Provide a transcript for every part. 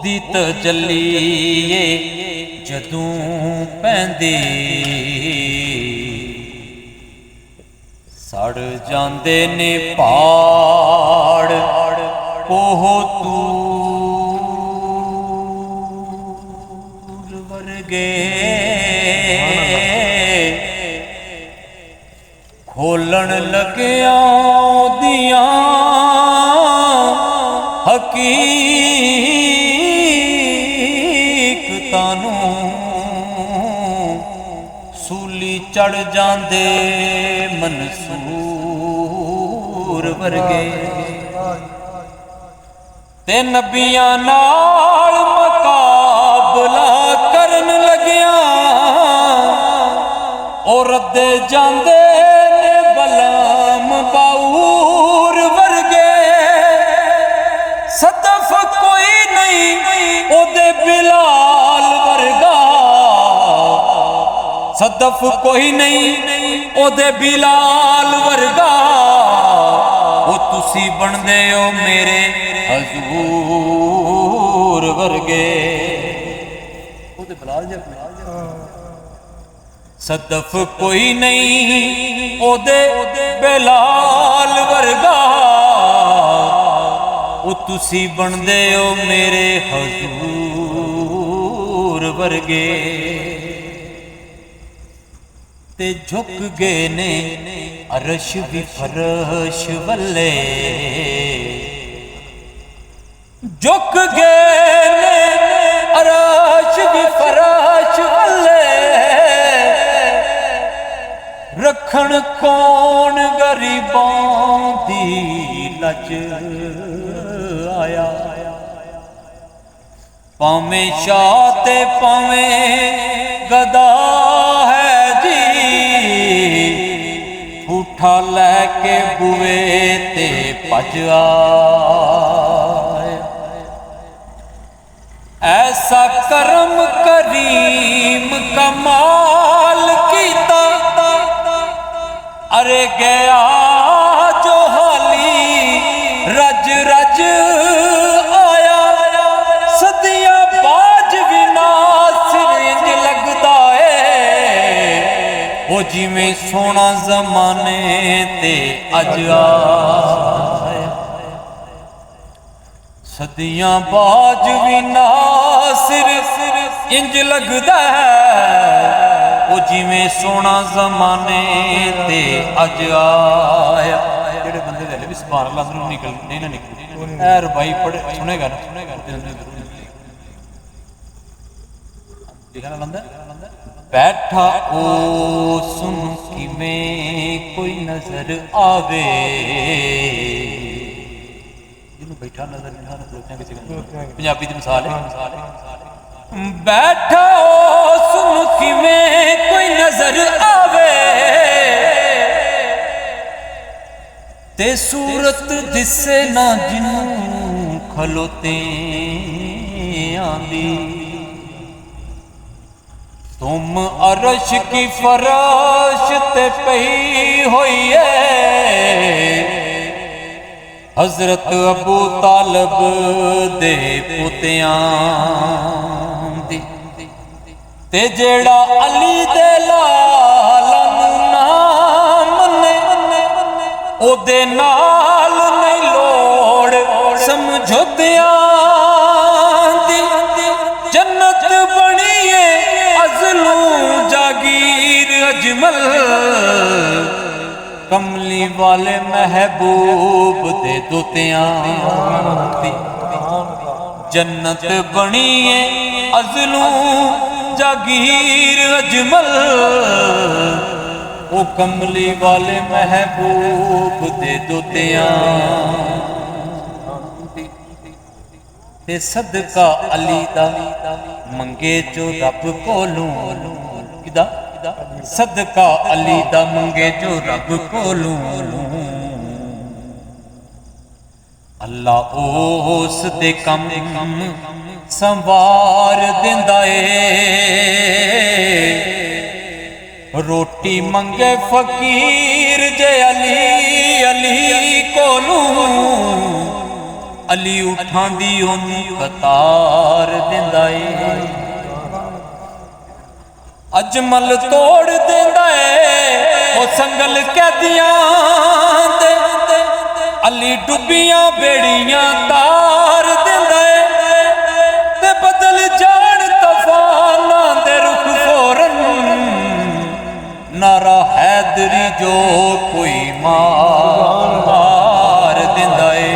ओदी तजल्लीए जदों पैंदी सड़ जांदे ने पहाड़ कोह तूर वर्गे खोलन लगिया दियां हकीकतां नूं सूली चढ़ जांदे मंसूर वर्गे ते नबियां नाल मुकाबला करन लगिया और रद्दे जांदे ने बलाम बाऊर वर्गे सदफ कोई नहीं ओदे बिलाल वर्गा सदफ कोई नहीं ओदे बिलाल वर्गा ओ तुसी बनदे हो मेरे हजूर वर्गे ओदे बिलाल सदफ कोई नहीं ओदे बिलाल वर्गा ओ तुसी बनदे हो मेरे हजूर वर्गे ते झुक गए ने अरश भी फरश वल्ले झुक गए ने अरश भी फरश वल्ले रखण कौन गरीबां दी लज आया पावें शाह ते पावें गदा है जी ठूठा लैके बुए ते भज आया ऐसा करम करीम कमाल कीता अरे गया जो हाली रज रज आया सदियां बाज भी नासिर लगदा है वो जिवें सोना जमाने ते अज आया सदियां बाज भी नासिर इंज लगदा है वो जिवें सोना जमाने ते अज आया जेड़े बंदे दे भी सुभान अल्लाह जरूर निकल नहीं ना निकल ऐ रुबाई पढ़ सुनेगा लिखना लंदा बैठा ओ सुन किवें कोई नजर आवे जिन्हों बैठा नजर पंजाबी दी मिसाल है बैठा ओ सुन किवें कोई नजर आवे ते सूरत दिसे ना जिन्नू खलोते आंदी तुम अरश की फराश ते पई होई है हजरत अबू तालब दे पुतियां ते जेड़ा अली दे लालन नाम ने ओदे नाल नहीं लोड़ समझौतियां दी जन्नत बणीए अजलू जागीर अजमल कमली वाले महबूब दे दोतियां दी जन्नत बणीए अजलू जागीर अजमल ओ कमली वाले महबूब दे दोतियां ते सदका अली दा मंगे जो रब कोलों किदा सदका अली दा मंगे जो रब कोलों अल्लाह उस दे कम संवार दिंदा ए रोटी मंगे फकीर जे अली अली कोलू ਅਲੀ ਉਠਾਂ ਦੀ ਉਹਨੂੰ ਕਤਾਰ ਦਿੰਦਾ ਏ ਅਜਮਲ ਤੋੜ ਦਿੰਦਾ ਏ ਉਹ ਸੰਗਲ ਕੈਦੀਆਂ ਦੇ ਅਲੀ ਡੁੱਬੀਆਂ ਬੇੜੀਆਂ ਤਾਰ ਦਿੰਦਾ ਏ ਤੇ ਬਦਲ ਜਾਣ ਤੂਫਾਨਾਂ ਦੇ ਰੁਖ ਫੌਰਨ ਨਾਰਾ ਹੈਦਰੀ ਜੋ ਕੋਈ ਮਾਰ ਦਿੰਦਾ ਏ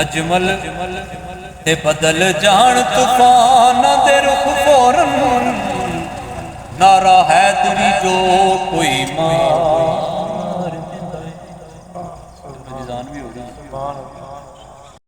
ਅਜਮਲ ਤੇ ਬਦਲ ਜਾਣ ਤੂਫਾਨਾਂ ਦੇ ਰੁਖ ਫੌਰਨ ਨਾਰਾ ਹੈਦਰੀ ਜੋ ਕੋਈ ਮਾਰ